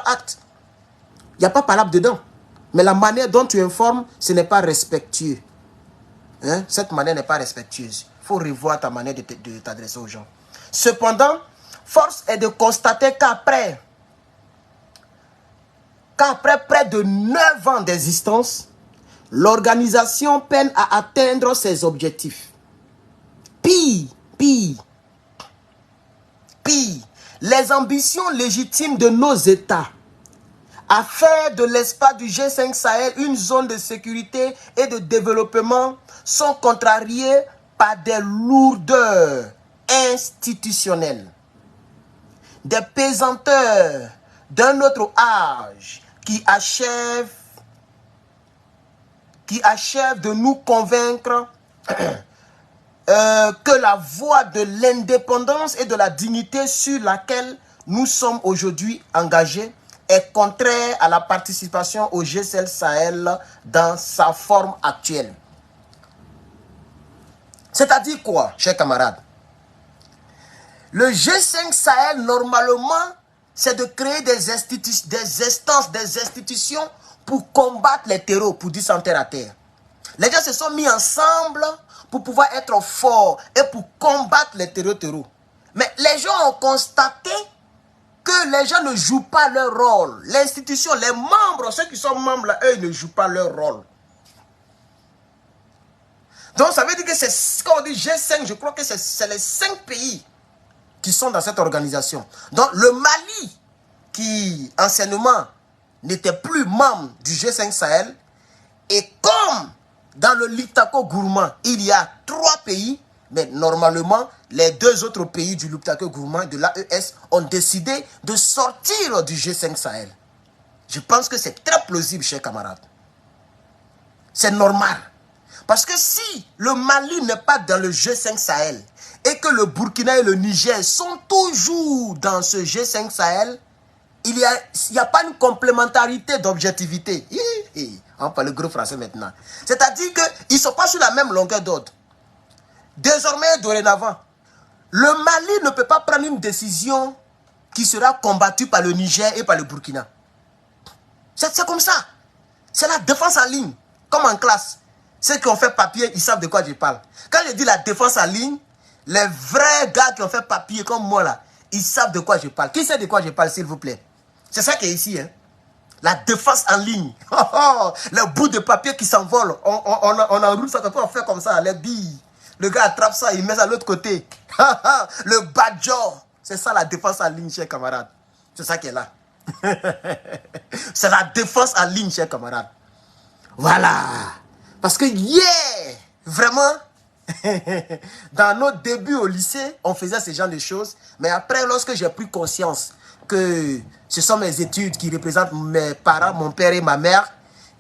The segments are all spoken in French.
pas acte. Il n'y a pas parlable dedans. Mais la manière dont tu informes, ce n'est pas respectueux. Hein? Cette manière n'est pas respectueuse. Il faut revoir ta manière de t'adresser aux gens. Cependant, force est de constater qu'après près de 9 ans d'existence, l'organisation peine à atteindre ses objectifs. Pire, les ambitions légitimes de nos États à faire de l'espace du G5 Sahel une zone de sécurité et de développement sont contrariées par des lourdeurs institutionnelles, des pesanteurs d'un autre âge qui achèvent de nous convaincre que la voie de l'indépendance et de la dignité sur laquelle nous sommes aujourd'hui engagés est contraire à la participation au G5 Sahel dans sa forme actuelle. C'est-à-dire quoi, chers camarades? Le G5 Sahel, normalement, c'est de créer des institutions pour combattre les terreaux, pour dire sans terre à terre. Les gens se sont mis ensemble pour pouvoir être forts et pour combattre les terreaux. Mais les gens ont constaté que les gens ne jouent pas leur rôle. L'institution, les membres, ceux qui sont membres là, eux, ils ne jouent pas leur rôle. Donc ça veut dire que c'est, quand on dit G5, je crois que c'est les 5 pays qui sont dans cette organisation. Donc le Mali, qui anciennement n'était plus membre du G5 Sahel, et comme dans le Liptako Gourmand, il y a 3 pays, mais normalement, les 2 autres pays du Liptako Gourmand, de l'AES, ont décidé de sortir du G5 Sahel. Je pense que c'est très plausible, chers camarades. C'est normal. Parce que si le Mali n'est pas dans le G5 Sahel, et que le Burkina et le Niger sont toujours dans ce G5 Sahel, il n'y a pas une complémentarité d'objectivité. On parle le gros français maintenant. C'est-à-dire qu'ils ne sont pas sur la même longueur d'ordre. Désormais, dorénavant, le Mali ne peut pas prendre une décision qui sera combattue par le Niger et par le Burkina. C'est comme ça. C'est la défense en ligne, comme en classe. Ceux qui ont fait papier, ils savent de quoi je parle. Quand je dis la défense en ligne, les vrais gars qui ont fait papier comme moi là, ils savent de quoi je parle. Qui sait de quoi je parle, s'il vous plaît? C'est ça qui est ici, hein. La défense en ligne. Le bout de papier qui s'envole. On enroule ça, on fait comme ça, les billes. Le gars attrape ça, il met ça de l'autre côté. Le badger. C'est ça la défense en ligne, chers camarades. C'est ça qui est là. C'est la défense en ligne, chers camarades. Voilà. Parce que vraiment, dans nos débuts au lycée, on faisait ce genre de choses. Mais après, lorsque j'ai pris conscience que ce sont mes études qui représentent mes parents, mon père et ma mère,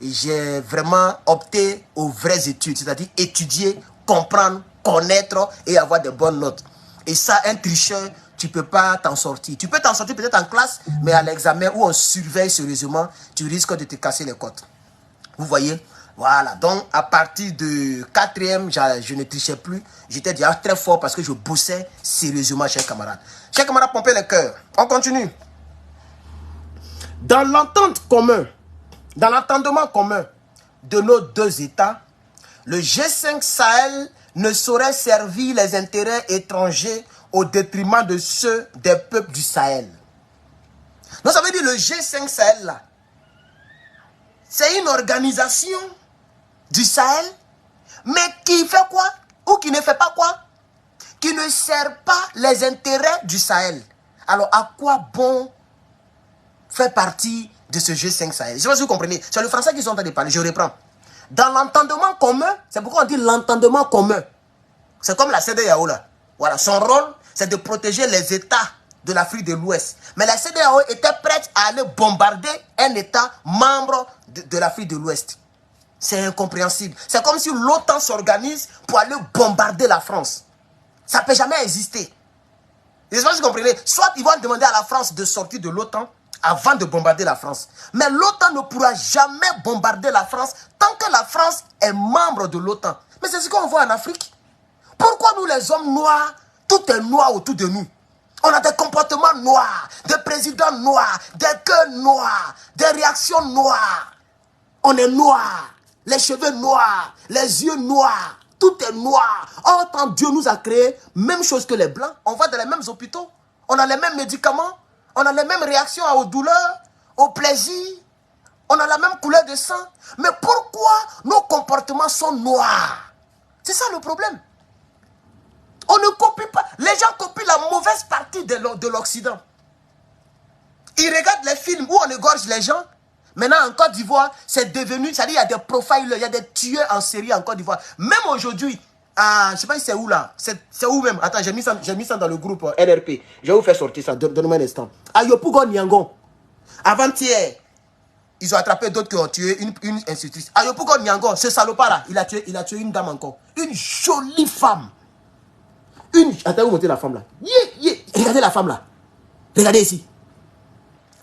j'ai vraiment opté aux vraies études. C'est-à-dire étudier, comprendre, connaître et avoir de bonnes notes. Et ça, un tricheur, tu ne peux pas t'en sortir. Tu peux t'en sortir peut-être en classe, mais à l'examen où on surveille sérieusement, tu risques de te casser les côtes. Vous voyez? Voilà, donc à partir de 4e, je ne trichais plus. J'étais déjà très fort parce que je bossais sérieusement, chers camarades. Chers camarades, pompez les cœurs. On continue. Dans l'entente commune, dans l'entendement commun de nos 2 États, le G5 Sahel ne saurait servir les intérêts étrangers au détriment de ceux des peuples du Sahel. Donc ça veut dire le G5 Sahel là, c'est une organisation du Sahel, mais qui fait quoi? Ou qui ne fait pas quoi? Qui ne sert pas les intérêts du Sahel. Alors, à quoi bon faire partie de ce G5 Sahel? Je ne sais pas si vous comprenez. C'est le français qu'ils sont en train de parler. Je reprends. Dans l'entendement commun, c'est pourquoi on dit l'entendement commun. C'est comme la CEDEAO là. Voilà, son rôle, c'est de protéger les États de l'Afrique de l'Ouest. Mais la CEDEAO était prête à aller bombarder un État membre de l'Afrique de l'Ouest. C'est incompréhensible. C'est comme si l'OTAN s'organise pour aller bombarder la France. Ça ne peut jamais exister. Je ne sais pas si vous comprenez. Soit ils vont demander à la France de sortir de l'OTAN avant de bombarder la France. Mais l'OTAN ne pourra jamais bombarder la France tant que la France est membre de l'OTAN. Mais c'est ce qu'on voit en Afrique. Pourquoi nous les hommes noirs, tout est noir autour de nous? On a des comportements noirs, des présidents noirs, des cœurs noirs, des réactions noires. On est noir, les cheveux noirs, les yeux noirs, tout est noir. Or, quand Dieu nous a créé, même chose que les blancs, on va dans les mêmes hôpitaux, on a les mêmes médicaments, on a les mêmes réactions aux douleurs, aux plaisirs, on a la même couleur de sang. Mais pourquoi nos comportements sont noirs? C'est ça le problème. On ne copie pas. Les gens copient la mauvaise partie de l'Occident. Ils regardent les films où on égorge les gens. Maintenant, en Côte d'Ivoire, c'est devenu, c'est-à-dire il y a des profilers, il y a des tueurs en série en Côte d'Ivoire. Même aujourd'hui, je ne sais pas si c'est où là. C'est où même? Attends, j'ai mis ça dans le groupe LRP. Je vais vous faire sortir ça. Donne-moi un instant. À Yopougon Niangon. Avant-hier, ils ont attrapé d'autres qui ont tué une institutrice. À Yopougon Niangon, ce salopard-là, il a tué une dame encore. Une jolie femme. Attends, vous montez la femme là. Regardez la femme là. Regardez ici.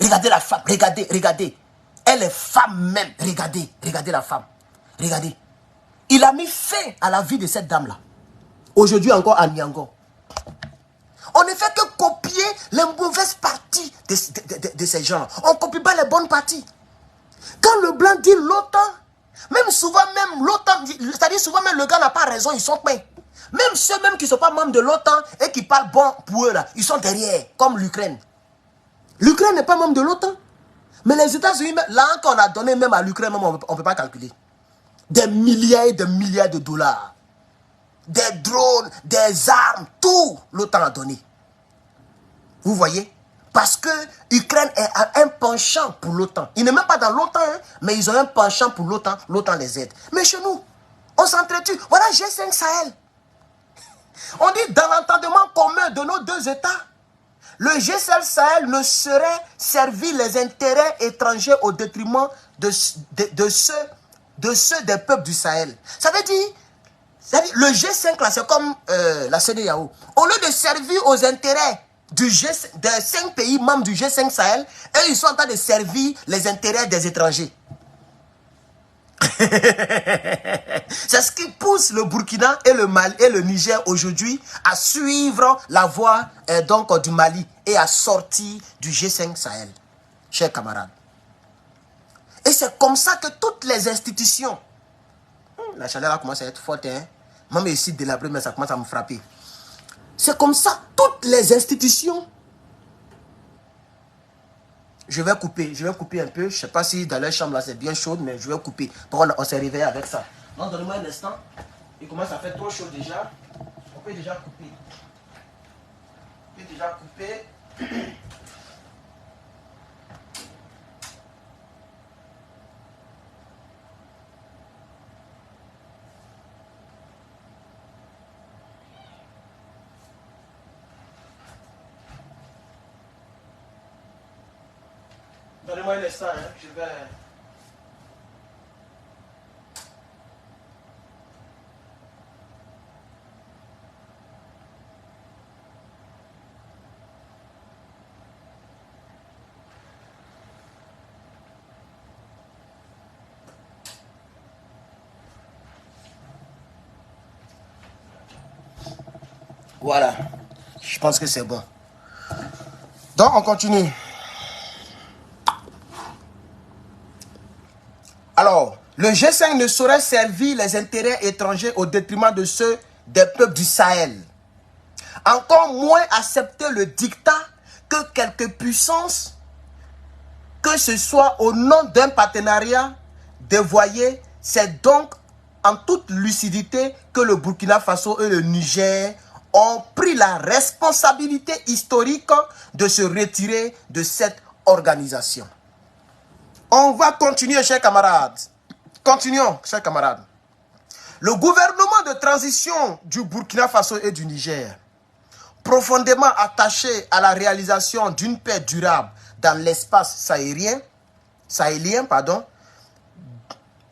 Regardez la femme. Regardez. Elle est femme même. Regardez la femme. Regardez. Il a mis fin à la vie de cette dame là. Aujourd'hui encore à Niangon. On ne fait que copier les mauvaises parties de ces gens. On ne copie pas les bonnes parties. Quand le blanc dit l'OTAN, même souvent même l'OTAN, c'est-à-dire souvent même le gars n'a pas raison, ils sont pleins. Même ceux même qui ne sont pas membres de l'OTAN et qui parlent bon pour eux là, ils sont derrière, comme l'Ukraine. L'Ukraine n'est pas membre de l'OTAN. Mais les États-Unis, là qu'on a donné même à l'Ukraine, on ne peut pas calculer. Des milliards et des milliards de dollars. Des drones, des armes, tout l'OTAN a donné. Vous voyez? Parce que l'Ukraine a un penchant pour l'OTAN. Ils ne sont même pas dans l'OTAN, hein, mais ils ont un penchant pour l'OTAN. L'OTAN les aide. Mais chez nous, on s'entretue. Voilà G5 Sahel. On dit dans l'entendement commun de nos deux États, le G5 Sahel ne saurait servir les intérêts étrangers au détriment de ceux des peuples du Sahel. Ça veut dire le G5 là, c'est comme la CEDEAO. Au lieu de servir aux intérêts des 5 pays membres du G5 Sahel, eux, ils sont en train de servir les intérêts des étrangers. C'est ce qui pousse le Burkina et le Mali et le Niger aujourd'hui à suivre la voie du Mali et à sortir du G5 Sahel, chers camarades. Et c'est comme ça que toutes les institutions, la chaleur a commencé à être forte, hein? Même ici de la première, ça commence à me frapper. C'est comme ça, toutes les institutions. Je vais couper un peu. Je ne sais pas si dans leur chambre là c'est bien chaud, mais je vais couper. On s'est réveillé avec ça. Donc donnez-moi un instant. Il commence à faire trop chaud déjà. On peut déjà couper. Donnez-moi un instant, hein, je vais... Voilà, je pense que c'est bon. Donc on continue. Alors, le G5 ne saurait servir les intérêts étrangers au détriment de ceux des peuples du Sahel. Encore moins accepter le dictat que quelques puissances, que ce soit au nom d'un partenariat dévoyé, c'est donc en toute lucidité que le Burkina Faso et le Niger ont pris la responsabilité historique de se retirer de cette organisation. On va continuer, chers camarades. Continuons, chers camarades. Le gouvernement de transition du Burkina Faso et du Niger, profondément attaché à la réalisation d'une paix durable dans l'espace sahélien,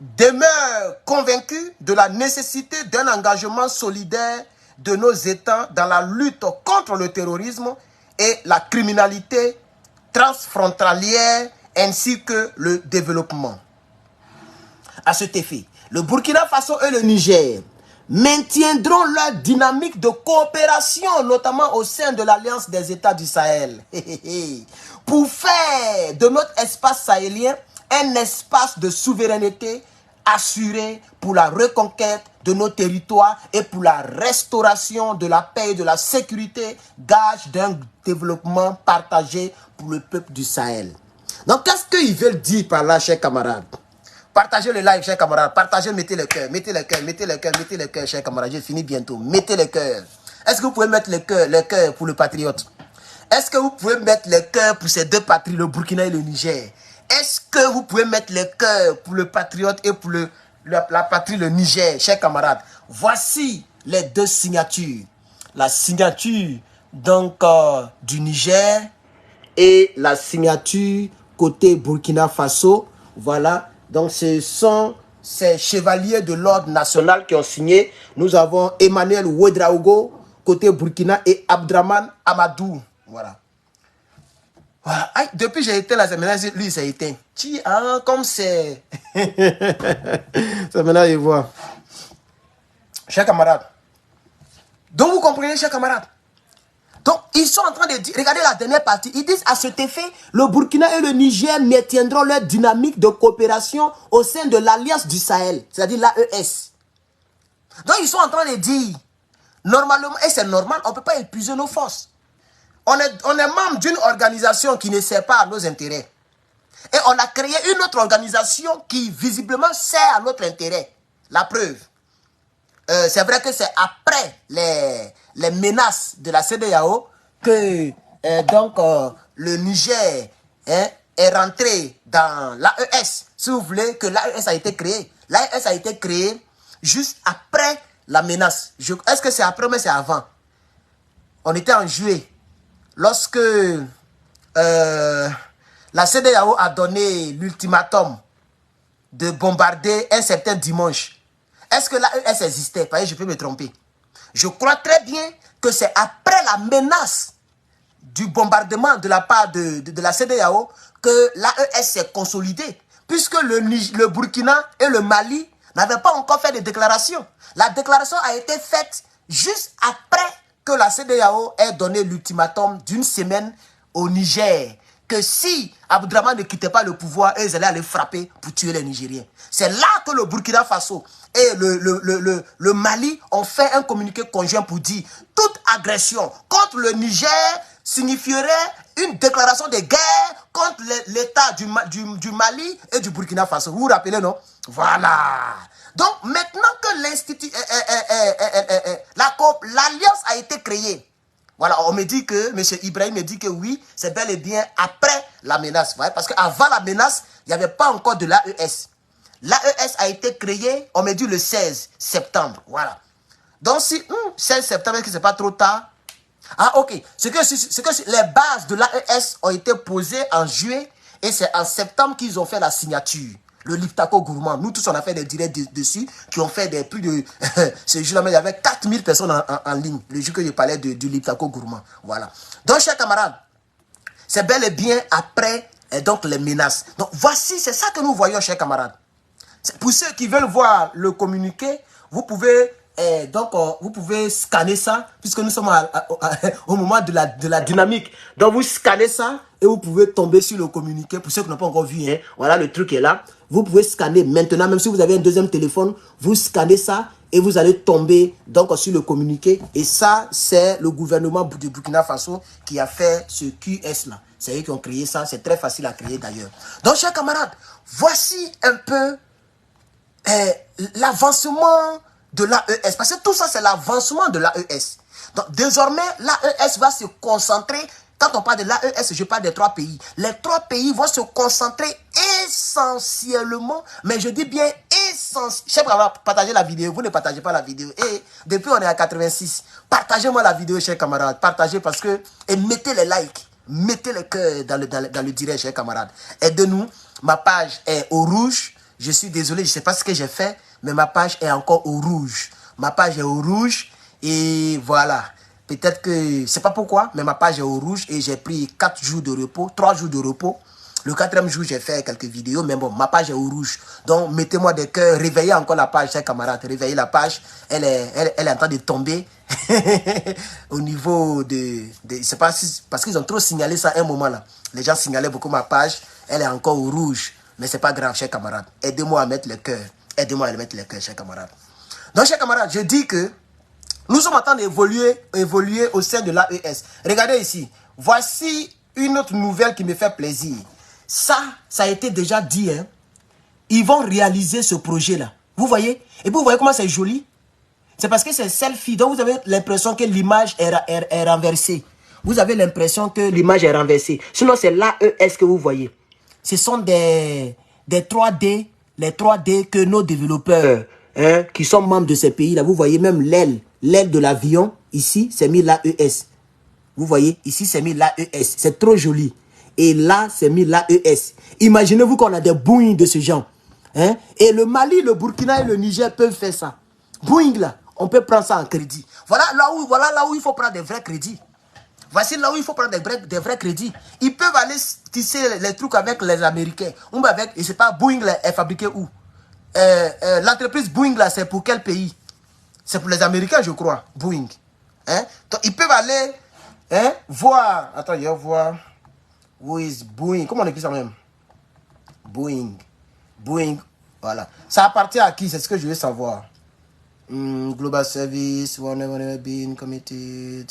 demeure convaincu de la nécessité d'un engagement solidaire de nos États dans la lutte contre le terrorisme et la criminalité transfrontalière ainsi que le développement. À cet effet, le Burkina Faso et le Niger maintiendront leur dynamique de coopération, notamment au sein de l'Alliance des États du Sahel, pour faire de notre espace sahélien un espace de souveraineté assuré pour la reconquête de nos territoires et pour la restauration de la paix et de la sécurité, gage d'un développement partagé pour le peuple du Sahel. Donc, qu'est-ce qu'ils veulent dire par là, chers camarades? Partagez le live, chers camarades. Partagez, mettez le cœur, mettez le cœur, mettez le cœur, mettez le cœur, chers camarades. J'ai fini bientôt. Mettez le cœur. Est-ce que vous pouvez mettre le cœur pour le patriote? Est-ce que vous pouvez mettre le cœur pour ces deux patries, le Burkina et le Niger? Est-ce que vous pouvez mettre le cœur pour le patriote et pour la patrie, le Niger, chers camarades? Voici les deux signatures. La signature donc du Niger et la signature côté Burkina Faso. Voilà. Donc ce sont ces chevaliers de l'ordre national qui ont signé. Nous avons Emmanuel Ouedraogo côté Burkina et Abdraman Amadou. Voilà. Voilà. Aïe, depuis j'ai éteint la semaine, lui il s'est éteint. Hein, comme c'est... Ça maintenant je vois. Chers camarades. Donc vous comprenez, chers camarades. Donc ils sont en train de dire, regardez la dernière partie, ils disent à cet effet, le Burkina et le Niger maintiendront leur dynamique de coopération au sein de l'Alliance du Sahel, c'est-à-dire l'AES. Donc ils sont en train de dire, normalement, et c'est normal, on ne peut pas épuiser nos forces. On est membre d'une organisation qui ne sert pas à nos intérêts. Et on a créé une autre organisation qui visiblement sert à notre intérêt. La preuve. C'est vrai que c'est après les menaces de la CEDEAO que le Niger est rentré dans l'AES. Si vous voulez que l'AES a été créé. L'AES a été créé juste après la menace. Est-ce que c'est après, mais c'est avant? On était en juillet. Lorsque la CEDEAO a donné l'ultimatum de bombarder un certain dimanche. Est-ce que l'AES existait? Parce que je peux me tromper. Je crois très bien que c'est après la menace du bombardement de la part de la CEDEAO que l'AES s'est consolidée. Puisque le Burkina et le Mali n'avaient pas encore fait de déclaration. La déclaration a été faite juste après que la CEDEAO ait donné l'ultimatum d'une semaine au Niger. Que si Abdraman ne quittait pas le pouvoir, ils allaient aller frapper pour tuer les Nigériens. C'est là que le Burkina Faso et le Mali ont fait un communiqué conjoint pour dire toute agression contre le Niger signifierait une déclaration de guerre contre l'État du Mali et du Burkina Faso. Vous vous rappelez, non? Voilà. Donc, maintenant que l'alliance a été créée, voilà, on me dit que, M. Ibrahim me dit que oui, c'est bel et bien après la menace. Ouais, parce qu'avant la menace, il n'y avait pas encore de l'AES. L'AES a été créée, on me dit le 16 septembre. Voilà. Donc, si 16 septembre, est-ce que ce n'est pas trop tard? Ah, ok. C'est que les bases de l'AES ont été posées en juillet et c'est en septembre qu'ils ont fait la signature. Le Liptako Gourmand. Nous tous, on a fait des directs dessus qui ont fait plus de... ce jour-là, il y avait 4000 personnes en ligne. Le jour que je parlais du Liptako Gourmand. Voilà. Donc, chers camarades, c'est bel et bien après donc les menaces. Donc, voici, c'est ça que nous voyons, chers camarades. Pour ceux qui veulent voir le communiqué, vous pouvez... vous pouvez scanner ça, puisque nous sommes au moment de la dynamique. Donc, vous scannez ça et vous pouvez tomber sur le communiqué. Pour ceux qui n'ont pas encore vu, hein, voilà, le truc est là. Vous pouvez scanner maintenant, même si vous avez un deuxième téléphone, vous scannez ça et vous allez tomber donc sur le communiqué. Et ça, c'est le gouvernement du Burkina Faso qui a fait ce QS-là. C'est eux qui ont créé ça. C'est très facile à créer d'ailleurs. Donc, chers camarades, voici un peu l'avancement de l'AES. Parce que tout ça, c'est l'avancement de l'AES. Donc, désormais, l'AES va se concentrer. Quand on parle de l'AES, je parle des 3 pays. Les 3 pays vont se concentrer essentiellement, mais je dis bien essentiellement. Je sais pas, partagez la vidéo. Vous ne partagez pas la vidéo. Et depuis, on est à 86. Partagez-moi la vidéo, chers camarades. Partagez parce que... Et mettez les likes. Mettez le cœur dans le direct, chers camarades. Aidez-nous. Ma page est au rouge. Je suis désolé, je ne sais pas ce que j'ai fait, mais ma page est encore au rouge. Ma page est au rouge et voilà. Peut-être que, je ne sais pas pourquoi, mais ma page est au rouge et j'ai pris 4 jours de repos, 3 jours de repos. Le 4e jour, j'ai fait quelques vidéos, mais bon, ma page est au rouge. Donc, mettez-moi des cœurs, réveillez encore la page, chers camarades. Réveillez la page, elle est en train de tomber au niveau c'est pas si, parce qu'ils ont trop signalé ça à un moment là. Les gens signalaient beaucoup ma page, elle est encore au rouge. Mais c'est pas grave, chers camarades. Aidez-moi à mettre les cœurs. Aidez-moi à mettre les cœurs, chers camarades. Donc, chers camarades, je dis que nous sommes en train d'évoluer au sein de l'AES. Regardez ici. Voici une autre nouvelle qui me fait plaisir. Ça a été déjà dit. Hein. Ils vont réaliser ce projet-là. Vous voyez? Et puis vous voyez comment c'est joli? C'est parce que c'est selfie. Donc vous avez l'impression que l'image est renversée. Vous avez l'impression que l'image est renversée. Sinon, c'est l'AES que vous voyez. Ce sont des 3D, les 3D que nos développeurs, hein, qui sont membres de ces pays-là, vous voyez même l'aile de l'avion, ici, c'est mis l'AES. Vous voyez, ici, c'est mis l'AES. C'est trop joli. Et là, c'est mis l'AES. Imaginez-vous qu'on a des Boeing de ce genre. Hein? Et le Mali, le Burkina et le Niger peuvent faire ça. Boeing, là, on peut prendre ça en crédit. Voilà là où il faut prendre des vrais crédits. Voici là où il faut prendre des vrais crédits. Ils peuvent aller tisser les trucs avec les Américains. Ou avec, et c'est pas Boeing là, est fabriqué où? L'entreprise Boeing là, c'est pour quel pays? C'est pour les Américains, je crois, Boeing. Hein? Donc, ils peuvent aller, hein, voir. Attends, je vais voir. Où est Boeing? Comment on écrit ça même? Boeing. Boeing, voilà. Ça appartient à qui? C'est ce que je veux savoir. Global Service, never been committed.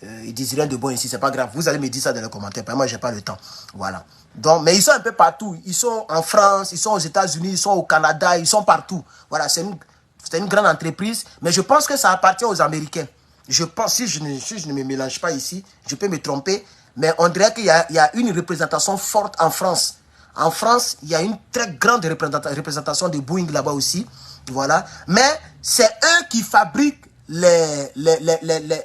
Ils disent rien de bon ici, c'est pas grave. Vous allez me dire ça dans les commentaires. Moi, j'ai pas le temps. Voilà. Donc, mais ils sont un peu partout. Ils sont en France, ils sont aux États-Unis, ils sont au Canada, ils sont partout. Voilà, c'est une grande entreprise, mais je pense que ça appartient aux Américains. Je pense, si je ne me mélange pas ici, je peux me tromper, mais on dirait qu'il y a une représentation forte en France. En France, il y a une très grande représentation de Boeing là-bas aussi. Voilà. Mais c'est eux qui fabriquent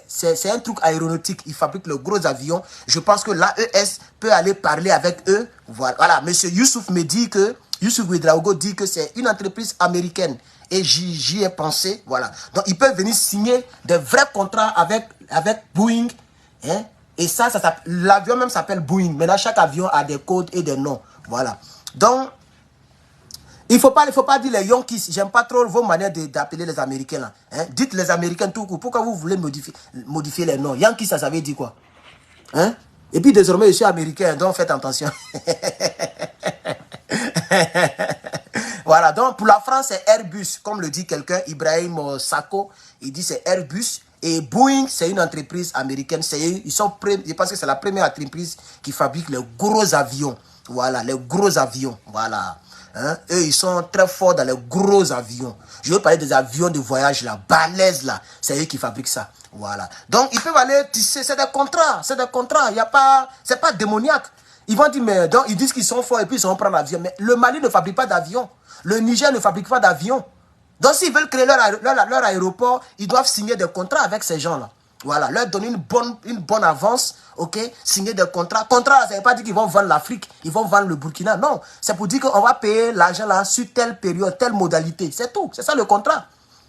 c'est un truc aéronautique. Ils fabriquent les gros avions. Je pense que l'AES peut aller parler avec eux. Voilà. Monsieur Youssouf me dit que, Youssouf Ouedraogo dit que c'est une entreprise américaine. Et j'y ai pensé. Voilà. Donc, ils peuvent venir signer des vrais contrats avec Boeing. Hein? Et l'avion même s'appelle Boeing. Maintenant, chaque avion a des codes et des noms. Voilà. Donc, il ne faut pas dire les Yankees. J'aime pas trop vos manières d'appeler les Américains. Là. Hein? Dites les Américains tout court. Pourquoi vous voulez modifier les noms? Yankees, ça veut dire quoi? Hein? Et puis désormais, je suis américain, donc faites attention. Voilà, donc pour la France, c'est Airbus. Comme le dit quelqu'un, Ibrahim Sako, il dit c'est Airbus. Et Boeing, c'est une entreprise américaine. Je pense que c'est la première entreprise qui fabrique les gros avions. Voilà, les gros avions. Voilà. Hein? Eux, ils sont très forts dans les gros avions. Je veux parler des avions de voyage là, balèzes là. C'est eux qui fabriquent ça. Voilà. Donc, ils peuvent aller tisser. C'est des contrats. C'est des contrats. C'est pas démoniaque. Ils vont dire, mais donc, ils disent qu'ils sont forts et puis ils vont prendre l'avion. Mais le Mali ne fabrique pas d'avion. Le Niger ne fabrique pas d'avion. Donc, s'ils veulent créer leur aéroport, ils doivent signer des contrats avec ces gens-là. Voilà, leur donner une bonne avance, ok, signer des contrats. Contrats, ça ne veut pas dire qu'ils vont vendre l'Afrique, ils vont vendre le Burkina. Non, c'est pour dire qu'on va payer l'argent là sur telle période, telle modalité. C'est tout, c'est ça le contrat.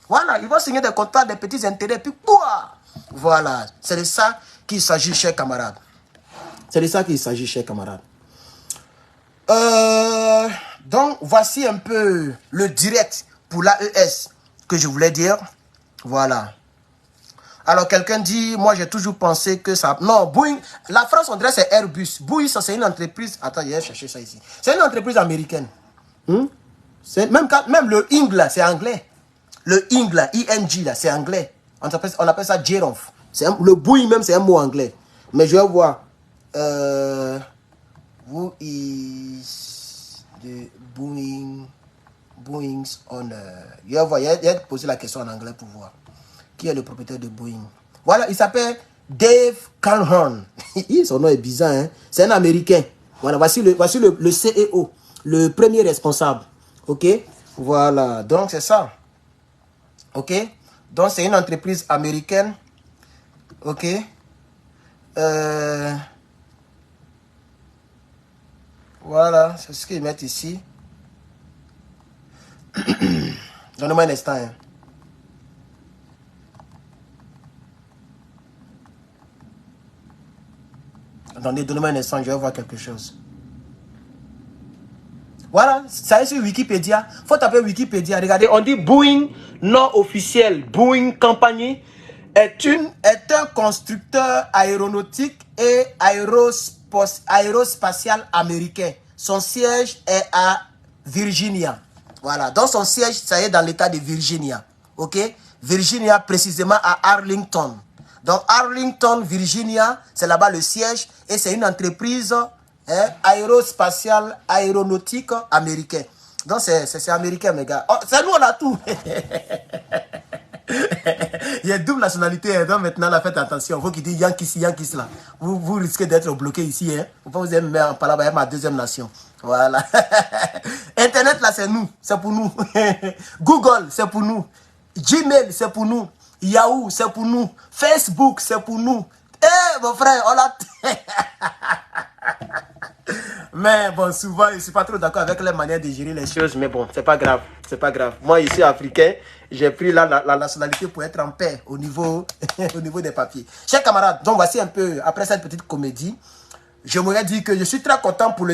Voilà, ils vont signer des contrats, des petits intérêts, puis quoi? Voilà, c'est de ça qu'il s'agit, chers camarades. C'est de ça qu'il s'agit, chers camarades. Donc, voici un peu le direct pour l'AES que je voulais dire. Voilà. Alors, quelqu'un dit, moi, j'ai toujours pensé que ça... Non, Boeing, la France, on dirait c'est Airbus. Boeing, ça, c'est une entreprise... Attends, je vais chercher ça ici. C'est une entreprise américaine. Même le Ing, là, c'est anglais. Le Ing, là, ING, là, c'est anglais. On appelle ça Jerof. Le Boeing, même, c'est un mot anglais. Mais je vais voir. Who is the Boeing's owner? Je vais voir. Il y a posé la question en anglais pour voir. Qui est le propriétaire de Boeing? Voilà, il s'appelle Dave Calhoun. Son nom est bizarre, hein? C'est un Américain. Voilà, voici le CEO, le premier responsable. Ok? Voilà, donc c'est ça. Ok? Donc c'est une entreprise américaine. Ok? Voilà, c'est ce qu'ils mettent ici. Donnez-moi un instant, hein. Attendez, donnez-moi un instant, je vais voir quelque chose. Voilà, ça est sur Wikipédia. Faut taper Wikipédia. Regardez, on dit Boeing non officiel. Boeing Company est un constructeur aéronautique et aérospatial américain. Son siège est à Virginia. Voilà, donc son siège, ça y est dans l'état de Virginia. Ok? Virginia, précisément à Arlington. Donc Arlington, Virginia, c'est là-bas le siège et c'est une entreprise aérospatiale, aéronautique américaine. Donc c'est américain, mes gars. Oh, c'est nous, on a tout. Il y a double nationalité, donc maintenant, là, faites attention. Vous qui dites Yankees, Yankees, là, vous risquez d'être bloqué ici. Hein. Vous allez me mettre en parole avec ma deuxième nation. Voilà. Internet, là, c'est nous, c'est pour nous. Google, c'est pour nous. Gmail, c'est pour nous. Yahoo, c'est pour nous. Facebook, c'est pour nous. Eh, mon frère, on l'a... Mais bon, souvent, je ne suis pas trop d'accord avec les manières de gérer les choses. Mais bon, c'est pas grave. C'est pas grave. Moi, ici, africain, j'ai pris la nationalité pour être en paix au niveau, au niveau des papiers. Chers camarades, donc voici un peu, après cette petite comédie, j'aimerais dire que je suis très content pour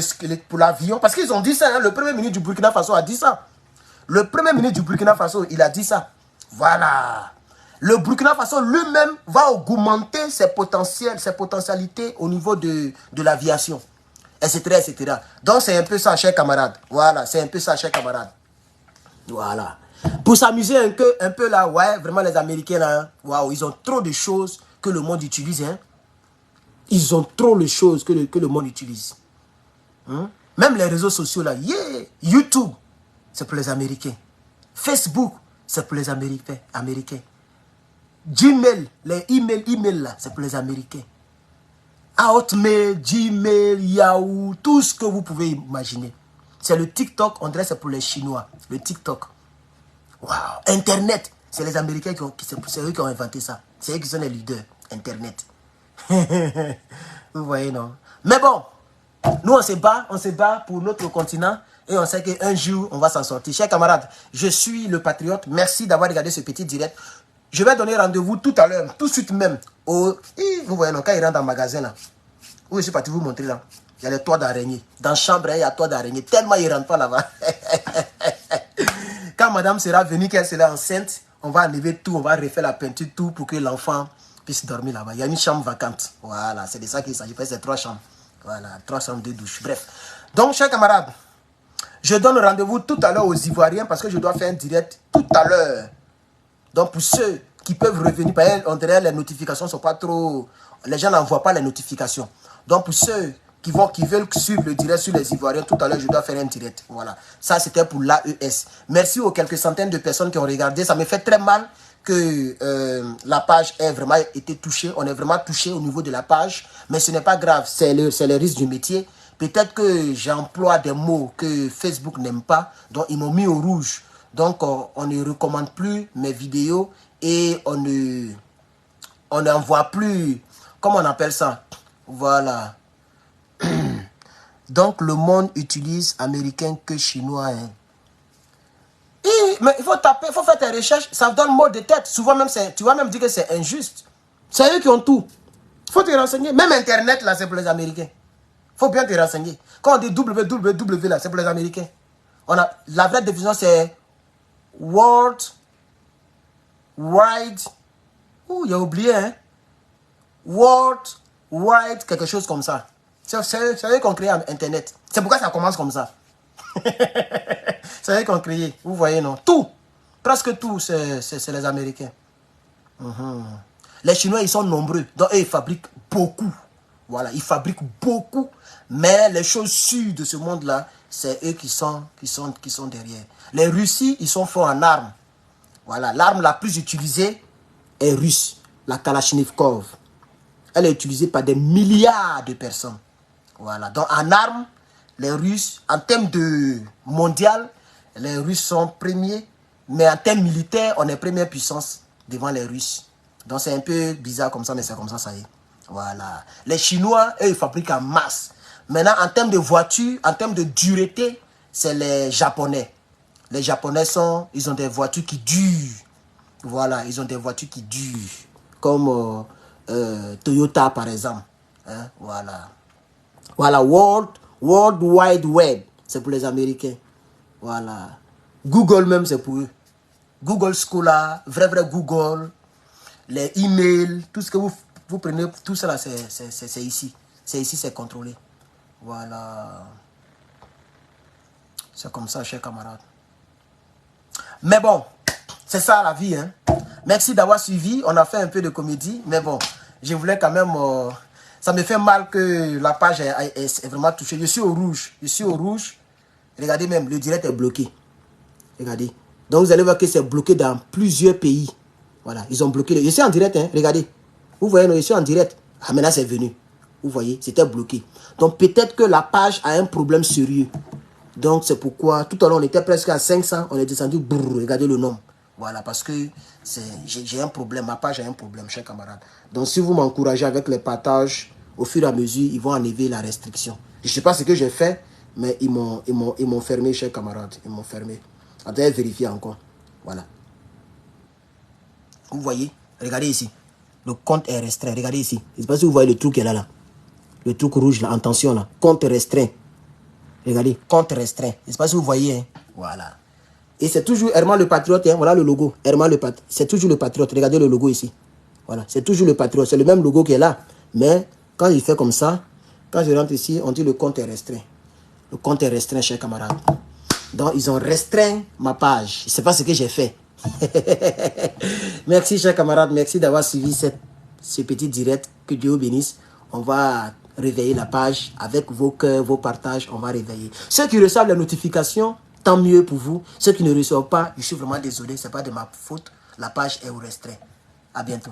l'avion. Parce qu'ils ont dit ça, hein, le premier ministre du Burkina Faso a dit ça. Le premier ministre du Burkina Faso, il a dit ça. Voilà. Le Burkina Faso lui-même va augmenter ses potentialités au niveau de l'aviation. Etc., etc. Donc, c'est un peu ça, chers camarades. Voilà, c'est un peu ça, chers camarades. Voilà. Pour s'amuser un peu là, ouais, vraiment les Américains là, waouh, ils ont trop de choses que le monde utilise. Hein. Ils ont trop de choses que le monde utilise. Hein? Même les réseaux sociaux là, yeah, YouTube, c'est pour les Américains. Facebook, c'est pour les Américains. Gmail, les emails là, c'est pour les Américains. Hotmail, Gmail, Yahoo, tout ce que vous pouvez imaginer. C'est le TikTok, on dirait c'est pour les Chinois. Le TikTok. Wow. Internet, c'est les Américains c'est eux qui ont inventé ça. C'est eux qui sont les leaders. Internet. Vous voyez, non? Mais bon, nous on se bat pour notre continent et on sait qu'un jour on va s'en sortir. Chers camarades, je suis le patriote. Merci d'avoir regardé ce petit direct. Je vais donner rendez-vous tout à l'heure, tout de suite même. Vous voyez, non, quand il rentre dans le magasin là, où je suis parti vous montrer là, il y a les toits d'araignée. Dans la chambre, il y a toits d'araignée. Tellement il ne rentre pas là-bas. Quand madame sera venue, qu'elle sera enceinte, on va enlever tout, on va refaire la peinture, tout pour que l'enfant puisse dormir là-bas. Il y a une chambre vacante. Voilà, c'est de ça qu'il s'agit. C'est 3 chambres. Voilà, 3 chambres, 2 douches. Bref. Donc, chers camarades, je donne rendez-vous tout à l'heure aux Ivoiriens parce que je dois faire un direct tout à l'heure. Donc, pour ceux qui peuvent revenir, par exemple, on dirait les notifications ne sont pas trop... Les gens n'envoient pas les notifications. Donc, pour ceux qui veulent suivre le direct sur les Ivoiriens, tout à l'heure, je dois faire un direct. Voilà. Ça, c'était pour l'AES. Merci aux quelques centaines de personnes qui ont regardé. Ça me fait très mal que la page ait vraiment été touchée. On est vraiment touché au niveau de la page. Mais ce n'est pas grave. C'est le risque du métier. Peut-être que j'emploie des mots que Facebook n'aime pas. Donc, ils m'ont mis au rouge. Donc, on ne recommande plus mes vidéos et on n'envoie plus, comment on appelle ça? Voilà. Donc, le monde utilise américain que chinois. Hein. Mais il faut taper, il faut faire tes recherches. Ça donne mot de tête. Souvent, même, tu vas même dire que c'est injuste. C'est eux qui ont tout. Il faut te renseigner. Même Internet, là, c'est pour les Américains. Il faut bien te renseigner. Quand on dit www, là, c'est pour les Américains. La vraie définition, c'est World Wide, il a oublié, hein? World Wide, quelque chose comme ça. C'est eux qui ont créé Internet. C'est pourquoi ça commence comme ça. C'est eux qui ont créé, vous voyez, non? Tout, presque tout, c'est les Américains. Les Chinois, ils sont nombreux, donc eux, ils fabriquent beaucoup. Voilà, ils fabriquent beaucoup, mais les choses sûres de ce monde-là, c'est eux qui sont derrière. Les Russes, ils sont forts en armes. Voilà, l'arme la plus utilisée est russe, la Kalachnikov. Elle est utilisée par des milliards de personnes. Voilà, donc en armes, les Russes, en termes de mondial, les Russes sont premiers, mais en termes militaires, on est première puissance devant les Russes. Donc c'est un peu bizarre comme ça, mais c'est comme ça, ça y est. Voilà. Les Chinois, eux, ils fabriquent en masse. Maintenant, en termes de voitures, en termes de dureté, c'est les Japonais. Les Japonais ils ont des voitures qui durent. Voilà, ils ont des voitures qui durent. Comme Toyota, par exemple. Hein, voilà. Voilà, World Wide Web. c'est pour les Américains. Voilà. Google même, c'est pour eux. Google Scholar, vrai Google, les emails, tout ce que vous prenez, tout ça, c'est ici. C'est ici, c'est contrôlé. Voilà. C'est comme ça, chers camarades. Mais bon, c'est ça la vie. Hein. Merci d'avoir suivi. On a fait un peu de comédie. Mais bon, je voulais quand même... ça me fait mal que la page est vraiment touchée. Je suis au rouge. Je suis au rouge. Regardez même, le direct est bloqué. Regardez. Donc vous allez voir que c'est bloqué dans plusieurs pays. Voilà, ils ont bloqué. Je suis en direct, hein. Regardez. Vous voyez, je suis en direct. Ah, maintenant c'est venu. Vous voyez, c'était bloqué. Donc peut-être que la page a un problème sérieux. Donc c'est pourquoi, tout à l'heure on était presque à 500, on est descendu, brrr, regardez le nombre. Voilà, parce que j'ai un problème, ma page a un problème, chers camarades. Donc si vous m'encouragez avec les partages, au fur et à mesure, ils vont enlever la restriction. Je ne sais pas ce que j'ai fait, mais ils m'ont fermé, chers camarades. Ils m'ont fermé. Attendez, vérifier encore. Voilà. Vous voyez, regardez ici. Le compte est restreint. Regardez ici. Je ne sais pas si vous voyez le truc qui est là. Le truc rouge là, en tension là. Compte restreint. Regardez, compte restreint. Je ne sais pas si vous voyez. Hein. Voilà. Et c'est toujours Herman le Patriote. Hein. Voilà le logo. Herman le Patriote. C'est toujours le Patriote. Regardez le logo ici. Voilà. C'est toujours le Patriote. C'est le même logo qui est là. Mais quand il fait comme ça, quand je rentre ici, on dit le compte est restreint. Le compte est restreint, chers camarades. Donc, ils ont restreint ma page. Je ne sais pas ce que j'ai fait. Merci, chers camarades. Merci d'avoir suivi ce petit direct. Que Dieu vous bénisse. On va réveiller la page avec vos cœurs, vos partages. On va réveiller. Ceux qui reçoivent les notifications, tant mieux pour vous. Ceux qui ne reçoivent pas, je suis vraiment désolé. Ce n'est pas de ma faute. La page est au restreint. À bientôt.